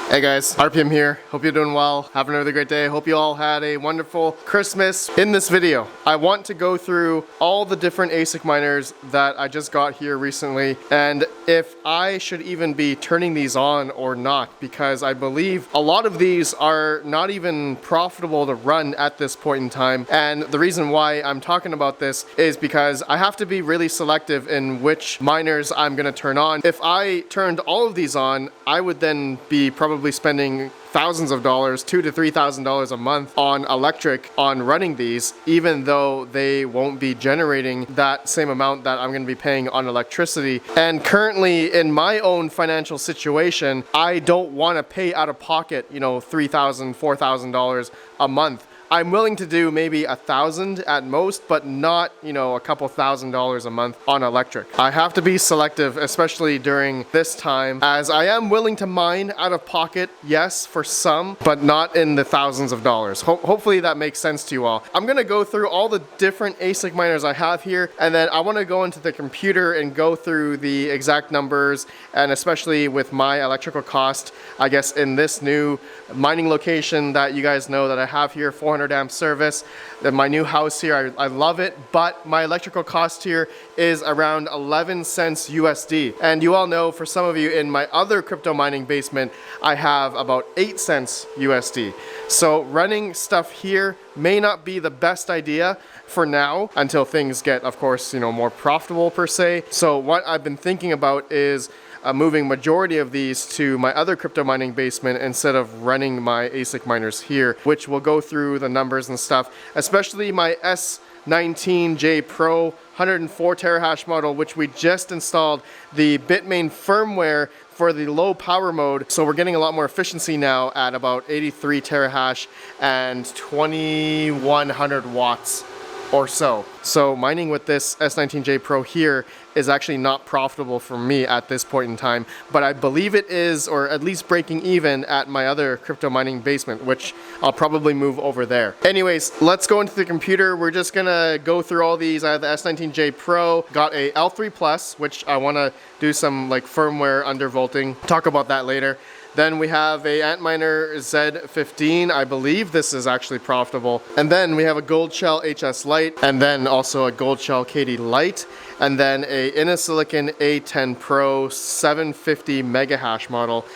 Hey guys, RPM here. Hope you're doing well. Have another great day. Hope you all had a wonderful Christmas. In this video, I want to go through all the different ASIC miners that I just got here recently and if I should even be turning these on or not, because I believe a lot of these are not even profitable to run at this point in time. And the reason why I'm talking about this is because I have to be really selective in which miners I'm going to turn on. If I turned all of these on, I would then be probably spending thousands of dollars, $2,000 to $3,000 a month on electric on running these, even though they won't be generating that same amount that I'm going to be paying on electricity. And currently in my own financial situation, I don't want to pay out of pocket, $3,000, $4,000 a month. I'm willing to do maybe $1,000 at most, but not, a couple $1,000s a month on electric. I have to be selective, especially during this time, as I am willing to mine out of pocket, yes, for some, but not in the thousands of dollars. Hopefully that makes sense to you all. I'm gonna go through all the different ASIC miners I have here, and then I wanna go into the computer and go through the exact numbers, and especially with my electrical cost, I guess in this new mining location that you guys know that I have here, 400 amp service. My new house here, I love it, but my electrical cost here is around 11 cents USD. And you all know, for some of you, in my other crypto mining basement, I have about 8 cents USD. So running stuff here may not be the best idea for now until things get, of course, more profitable per se. So what I've been thinking about is moving majority of these to my other crypto mining basement instead of running my ASIC miners here, which will go through the numbers and stuff, especially my A10 Pro 104 terahash model, which we just installed the Bitmain firmware for the low power mode. So we're getting a lot more efficiency now at about 83 terahash and 2100 watts or so. So mining with this S19J Pro here is actually not profitable for me at this point in time, but I believe it is, or at least breaking even at my other crypto mining basement, which I'll probably move over there. Anyways, let's go into the computer. We're just gonna go through all these. I have the S19J Pro, got a L3 Plus, which I wanna do some firmware undervolting. Talk about that later. Then we have a Antminer Z15. I believe this is actually profitable. And then we have a Gold Shell HS Lite, and then also a Gold Shell KD Lite, and then a Innosilicon A10 Pro 750 mega hash model,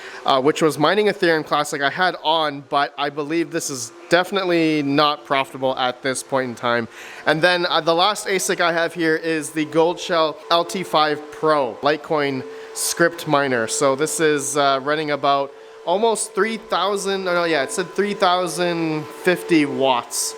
which was mining Ethereum Classic I had on, but I believe this is definitely not profitable at this point in time. And then the last ASIC I have here is the Gold Shell LT5 Pro Litecoin script miner. So this is running about almost 3,000, it said 3,050 watts,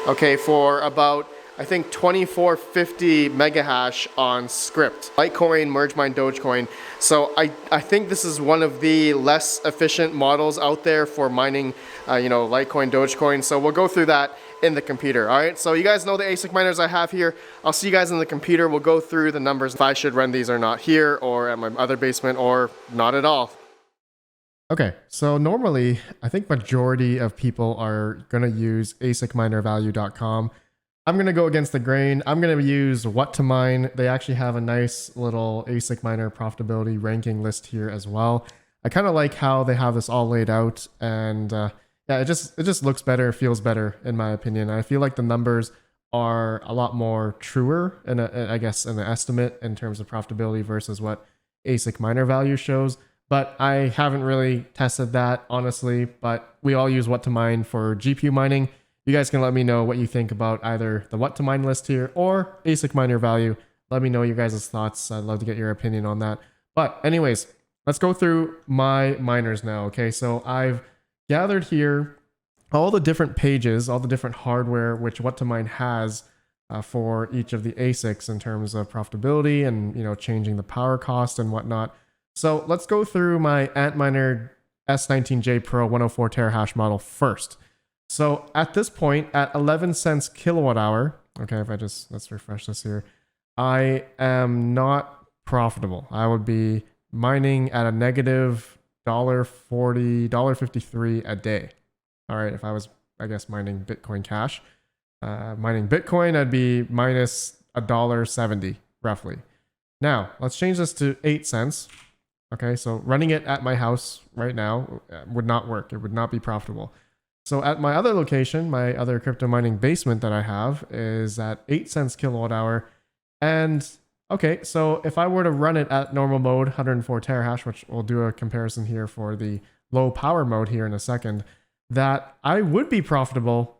okay, for about, I think, 2450 mega hash on script. Litecoin, MergeMine, Dogecoin. So I think this is one of the less efficient models out there for mining, Litecoin, Dogecoin. So we'll go through that in the computer. All right, so you guys know the ASIC miners I have here. I'll see you guys in the computer. We'll go through the numbers if I should run these or not here or at my other basement or not at all. Okay, so normally I think majority of people are going to use asicminervalue.com. I'm going to go against the grain. I'm going to use What2Mine. They actually have a nice little ASIC miner profitability ranking list here as well. I kind of like how they have this all laid out, and yeah, it just looks better, feels better in my opinion. I feel like the numbers are a lot more truer, and I guess an estimate in terms of profitability versus what ASIC miner value shows. But I haven't really tested that, honestly, but we all use What2Mine for GPU mining. You guys can let me know what you think about either the What2Mine list here or ASIC miner value. Let me know your guys' thoughts. I'd love to get your opinion on that. But anyways, let's go through my miners now, okay? So I've gathered here all the different pages, all the different hardware which What to Mine has for each of the ASICs in terms of profitability and, you know, changing the power cost and whatnot. So let's go through my Antminer S19J Pro 104 terahash model first. So at this point, at 11 cents kilowatt hour, okay, if I just, let's refresh this here, I am not profitable. I would be mining at a negative $1.40, $1.53 a day. All right, if I was, I guess, mining Bitcoin Cash. Mining Bitcoin, I'd be minus $1.70 roughly. Now, let's change this to 8 cents. Okay, so running it at my house right now would not work. It would not be profitable. So at my other location, my other crypto mining basement that I have is at 8 cents kilowatt hour. And okay, so if I were to run it at normal mode, 104 terahash, which we'll do a comparison here for the low power mode here in a second, that I would be profitable,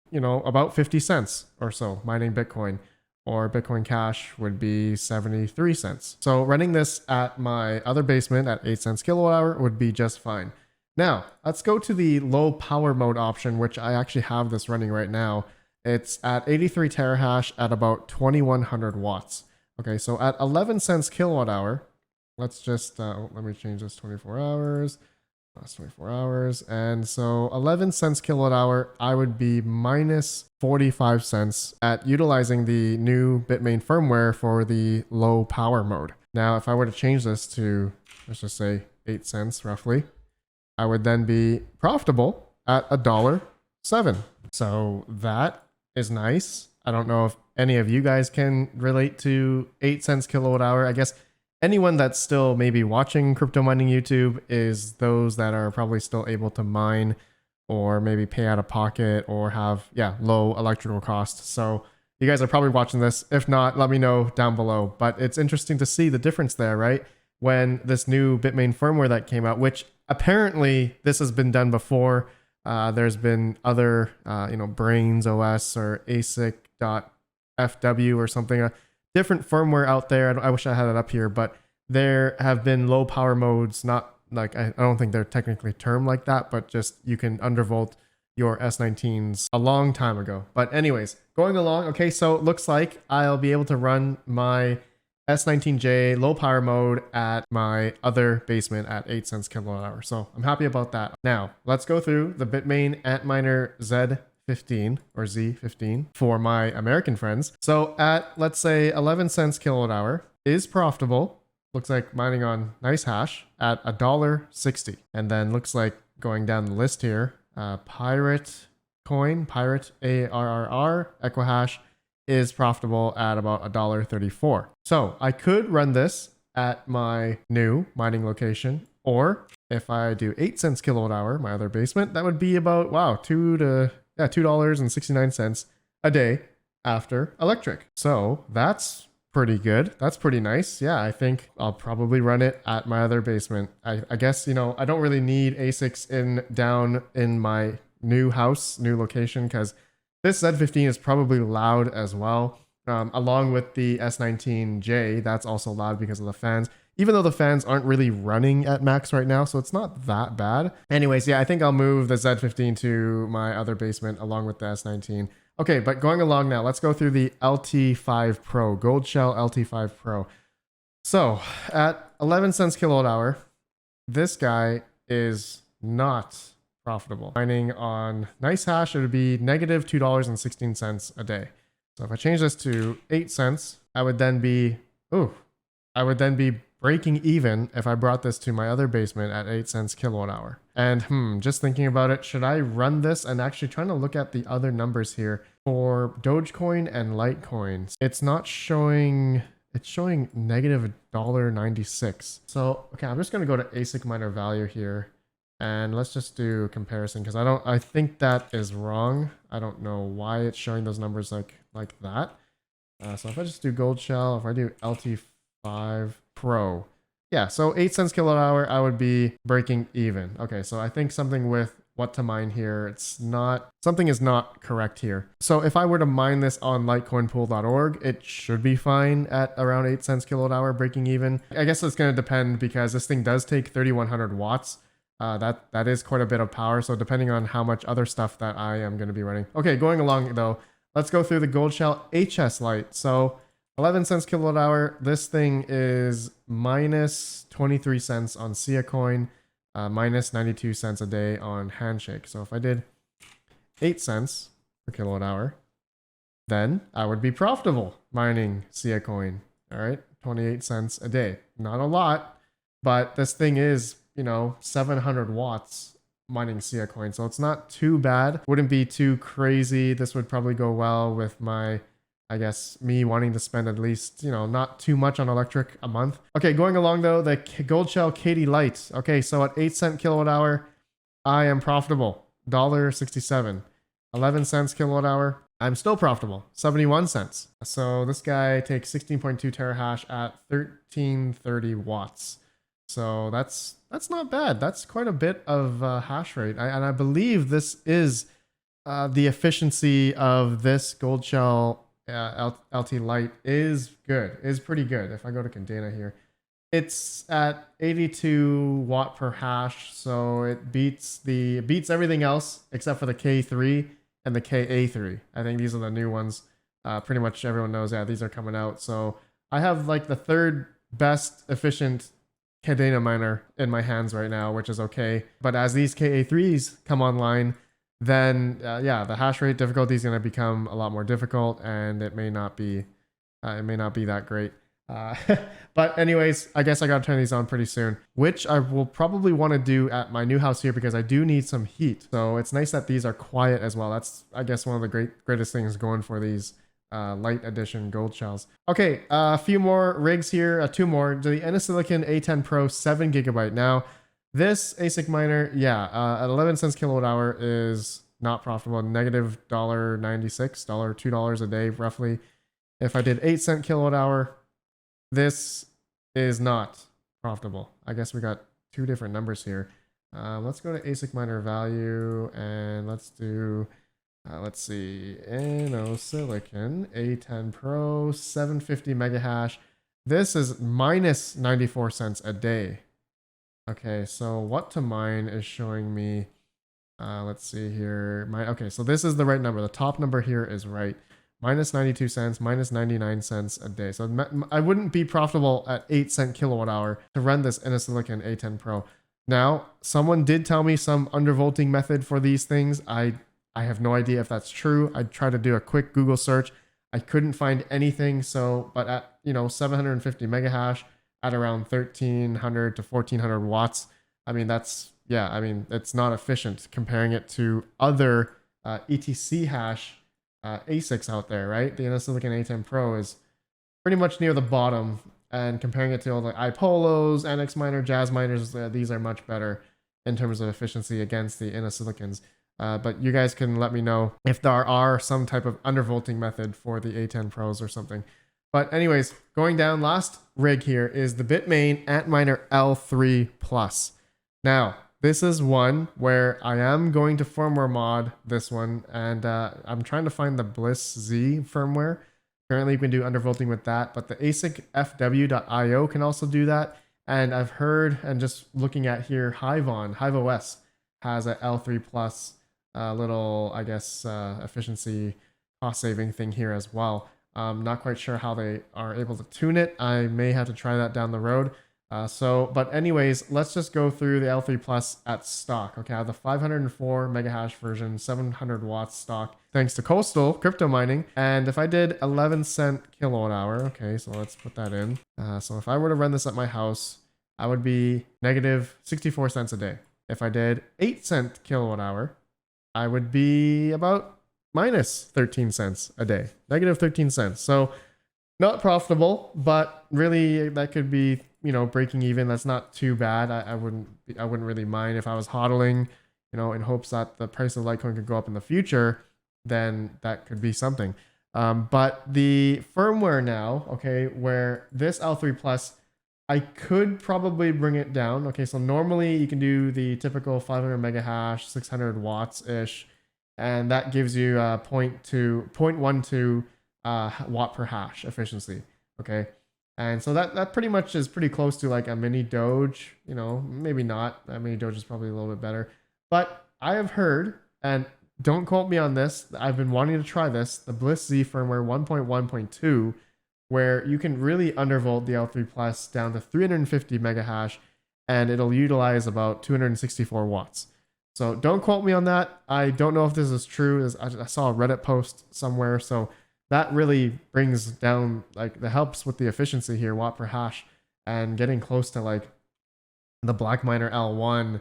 you know, about 50 cents or so mining Bitcoin, or Bitcoin Cash would be 73 cents. So running this at my other basement at 8 cents kilowatt hour would be just fine. Now, let's go to the low power mode option, which I actually have this running right now. It's at 83 terahash at about 2100 watts. Okay, so at 11 cents kilowatt hour, let's just, let me change this 24 hours. That's 24 hours. And so 11 cents kilowatt hour, I would be minus 45 cents at utilizing the new Bitmain firmware for the low power mode. Now, if I were to change this to, let's just say 8 cents roughly, I would then be profitable at $1.07. So that is nice. I don't know if any of you guys can relate to 8 cents kilowatt hour. I guess anyone that's still maybe watching crypto mining YouTube is those that are probably still able to mine or maybe pay out of pocket or have, low electrical costs. So you guys are probably watching this. If not, let me know down below. But it's interesting to see the difference there, right? When this new Bitmain firmware that came out, which apparently this has been done before. There's been other, Brains OS or ASIC.FW or something, different firmware out there. I wish I had it up here, but there have been low power modes, not like, I don't think they're technically termed like that, but just you can undervolt your S19s a long time ago. But anyways, going along. Okay, so it looks like I'll be able to run my S19J low power mode at my other basement at 8 cents kilowatt hour. So I'm happy about that. Now let's go through the Bitmain Antminer Z15 or Z15 for my American friends. So at, let's say 11 cents kilowatt hour is profitable. Looks like mining on nice hash at $1.60. And then looks like going down the list here, Pirate Coin, Pirate ARRR, Equihash is profitable at about $1.34. So I could run this at my new mining location, or if I do 8 cents kilowatt hour, my other basement, that would be about, $2.69 a day after electric. So that's pretty good. That's pretty nice. Yeah, I think I'll probably run it at my other basement. I guess, I don't really need ASICs down in my new house, new location, because this Z15 is probably loud as well, along with the S19J. That's also loud because of the fans, even though the fans aren't really running at max right now, so it's not that bad. Anyways, I think I'll move the Z15 to my other basement along with the S19. Okay, but going along now, let's go through the LT5 Pro, Gold Shell LT5 Pro. So at 11 cents kilowatt hour, this guy is not profitable. Mining on nice hash, it would be negative $2.16 a day. So if I change this to 8 cents, I would then be breaking even if I brought this to my other basement at 8 cents kilowatt hour. And just thinking about it, should I run this? And actually trying to look at the other numbers here for Dogecoin and Litecoin. It's not showing, it's showing negative $1.96. So, okay, I'm just going to go to ASIC miner value here. And let's just do a comparison because I think that is wrong. I don't know why it's showing those numbers like that. So if I just do Gold Shell, if I do LT5 Pro, so 8 cents kilowatt hour, I would be breaking even. Okay, so I think something with what to mine here, something is not correct here. So if I were to mine this on litecoinpool.org, it should be fine at around 8 cents kilowatt hour breaking even. I guess it's going to depend because this thing does take 3100 watts. That is quite a bit of power. So depending on how much other stuff that I am going to be running. Okay, going along though, let's go through the Gold Shell HS Lite. So 11 cents kilowatt hour. This thing is minus 23 cents on Sia Coin, minus 92 cents a day on Handshake. So if I did 8 cents per kilowatt hour, then I would be profitable mining Sia Coin. All right, 28 cents a day. Not a lot, but this thing is, 700 watts mining Sia Coin. So it's not too bad. Wouldn't be too crazy. This would probably go well with my, I guess, me wanting to spend at least, not too much on electric a month. Okay, going along though, the Gold Shell Katie Lite. Okay, so at 8 cent kilowatt hour, I am profitable. $1.67. 11 cents kilowatt hour, I'm still profitable. 71 cents. So this guy takes 16.2 terahash at 1330 watts. So that's not bad. That's quite a bit of hash rate. And I believe this is the efficiency of this Gold Shell LT Lite is good, is pretty good. If I go to Condena here, it's at 82 watt per hash. So it beats everything else except for the K3 and the KA3. I think these are the new ones. Pretty much everyone knows, yeah, these are coming out. So I have like the third best efficient Kadena miner in my hands right now, which is okay. But as these KA3s come online, then yeah, the hash rate difficulty is going to become a lot more difficult, and it may not be that great. But anyways, I guess I got to turn these on pretty soon, which I will probably want to do at my new house here because I do need some heat. So it's nice that these are quiet as well. That's, I guess, one of the greatest things going for these light edition gold shells. Okay, a few more rigs here, two more. The Inosilicon A10 Pro 7 gigabyte. Now, this ASIC miner, yeah, at 11 cents kilowatt hour is not profitable. Negative $1.96, $2 a day roughly. If I did 8 cent kilowatt hour, this is not profitable. I guess we got two different numbers here. Let's go to ASIC miner value and let's do, let's see, Inosilicon A10 Pro 750 mega hash. This is minus 94 cents a day. Okay, so what to mine is showing me, let's see here. Okay, so this is the right number. The top number here is right. Minus 92 cents, minus 99 cents a day. So I wouldn't be profitable at 8 cent kilowatt hour to run this Inosilicon A10 Pro. Now, someone did tell me some undervolting method for these things. I have no idea if that's true. I tried to do a quick Google search. I couldn't find anything. So, but at, 750 mega hash at around 1300 to 1400 watts. I mean, that's, yeah, I mean, it's not efficient comparing it to other ETC hash ASICs out there, right? The Inosilicon A10 Pro is pretty much near the bottom, and comparing it to all the iPolos, NX Miner, Jazz Miners, these are much better in terms of efficiency against the Inosilicons. But you guys can let me know if there are some type of undervolting method for the A10 Pros or something. But anyways, going down, last rig here is the Bitmain Antminer L3 Plus. Now, this is one where I am going to firmware mod this one, and I'm trying to find the Bliss Z firmware. Currently, you can do undervolting with that, but the ASIC FW.io can also do that. And I've heard, and just looking at here, HiveOS has a L3 Plus little, I guess, efficiency cost-saving thing here as well. Not quite sure how they are able to tune it. I may have to try that down the road. But anyways, let's just go through the L3 Plus at stock. Okay, I have the 504 mega hash version, 700 watts stock, thanks to Coastal crypto mining. And if I did 11 cent kilowatt hour, okay, so let's put that in. So if I were to run this at my house, I would be negative 64 cents a day. If I did 8 cent kilowatt hour, I would be about minus 13 cents a day, negative 13 cents. So not profitable, but really that could be, breaking even. That's not too bad. I wouldn't really mind if I was hodling, in hopes that the price of Litecoin could go up in the future, then that could be something. But the firmware now, okay, where this L3 Plus, I could probably bring it down. Okay, so normally you can do the typical 500 mega hash, 600 watts ish, and that gives you 0.12 watt per hash efficiency. Okay. And so that pretty much is pretty close to like a mini Doge, you know, maybe not. A mini Doge is probably a little bit better. But I have heard, and don't quote me on this, I've been wanting to try this, the Bliss Z firmware 1.1.2, where you can really undervolt the L3 Plus down to 350 mega hash, and it'll utilize about 264 watts. So don't quote me on that. I don't know if this is true. I saw a Reddit post somewhere, so that really brings down, like, that helps with the efficiency here, watt per hash, and getting close to like the BlackMiner L1,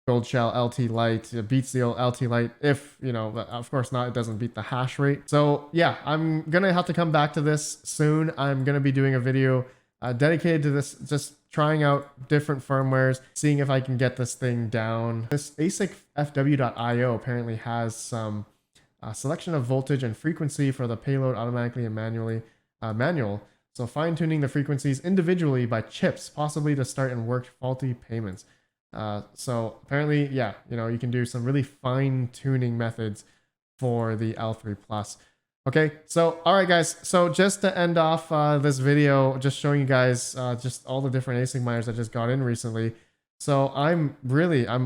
Gold Shell LT Lite. It beats the old LT Lite, if, you know, of course not, it doesn't beat the hash rate. So yeah, I'm gonna have to come back to this soon. I'm gonna be doing a video dedicated to this, just trying out different firmwares, seeing if I can get this thing down. This ASIC fw.io apparently has some selection of voltage and frequency for the payload automatically and manual. So fine-tuning the frequencies individually by chips, possibly to start and work faulty payments. So apparently, yeah, you know, you can do some really fine-tuning methods for the L3 Plus. Okay, so all right, guys. So just to end off this video, just showing you guys just all the different ASIC miners I just got in recently. So I'm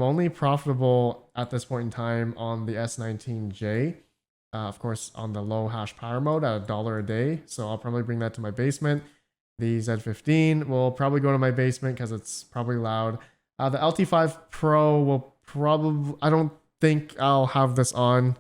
only profitable at this point in time on the S19J. Of course, on the low hash power mode at $1 a day. So I'll probably bring that to my basement. The Z15 will probably go to my basement because it's probably loud. The LT5 Pro will probably, I don't think I'll have this on.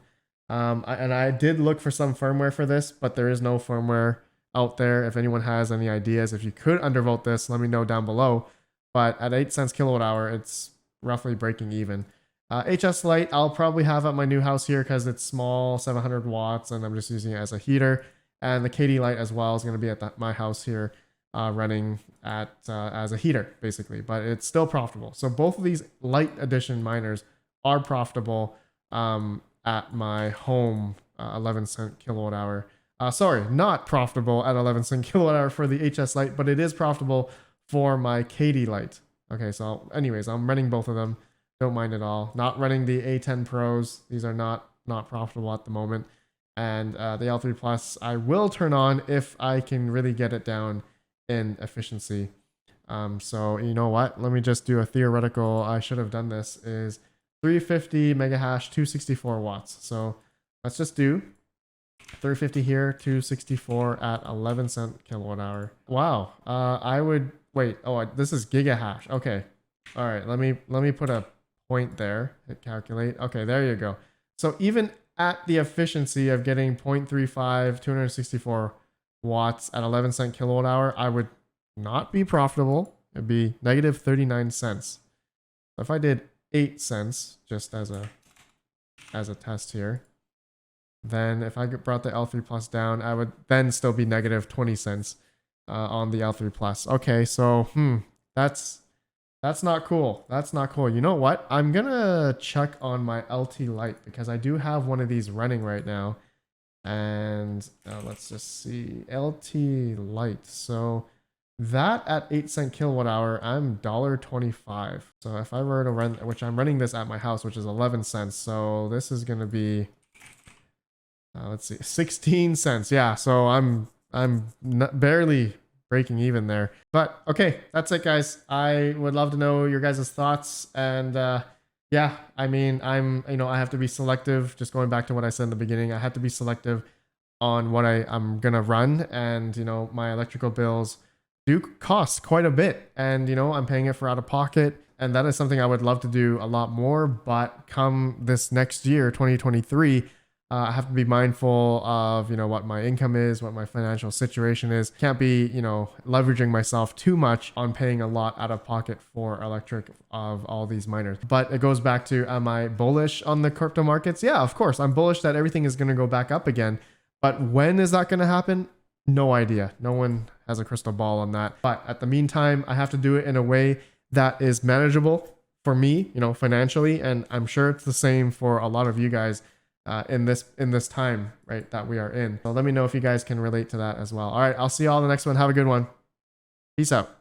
And I did look for some firmware for this, but there is no firmware out there. If anyone has any ideas, if you could undervolt this, let me know down below. But at 8 cents kilowatt hour, it's roughly breaking even. HS Lite, I'll probably have at my new house here because it's small, 700 watts, and I'm just using it as a heater. And the KD Lite as well is going to be at my house here, running at as a heater, basically. But it's still profitable. So both of these Lite Edition miners are profitable at my home 11 cent kilowatt hour. Sorry, not profitable at 11 cent kilowatt hour for the HS Lite, but it is profitable for my KD Lite. Okay, so anyways, I'm running both of them. Don't mind at all. Not running the A10 Pros. These are not profitable at the moment. And the L3 Plus I will turn on if I can really get it down in efficiency. So you know what? Let me just do a theoretical. I should have done this. Is 350 mega hash, 264 watts. So let's just do 350 here, 264 at 11 cent kilowatt hour. Wow. I would wait. Oh, this is giga hash. Okay. All right. Let me put a point there. Hit calculate. Okay, there you go. So even at the efficiency of getting 0.35, 264 watts at 11 cent kilowatt hour, I would not be profitable. It'd be negative 39 cents. If I did 8 cents just as a test here, then if I brought the L3 Plus down, I would then still be negative 20 cents on the L3 Plus. Okay, so that's not cool. That's not cool. You know what? I'm gonna check on my LT Lite because I do have one of these running right now. And let's just see, LT Lite. So that at 8 cent kilowatt hour, I'm $1.25. So if I were to run, which I'm running this at my house, which is 11 cents. So this is gonna be, let's see, 16 cents. Yeah. So I'm barely breaking even there. But okay, that's it, guys. I would love to know your guys' thoughts. And yeah, I mean, I have to be selective. Just going back to what I said in the beginning, I have to be selective on what I'm gonna run. And my electrical bills do cost quite a bit, and I'm paying it for out of pocket. And that is something I would love to do a lot more. But come this next year, 2023, I have to be mindful of, what my income is, what my financial situation is. Can't be, leveraging myself too much on paying a lot out of pocket for electric of all these miners. But it goes back to, am I bullish on the crypto markets? Yeah, of course. I'm bullish that everything is going to go back up again. But when is that going to happen? No idea. No one has a crystal ball on that. But at the meantime, I have to do it in a way that is manageable for me, financially. And I'm sure it's the same for a lot of you guys in this time, right, that we are in. So let me know if you guys can relate to that as well. All right, I'll see you all in the next one. Have a good one. Peace out.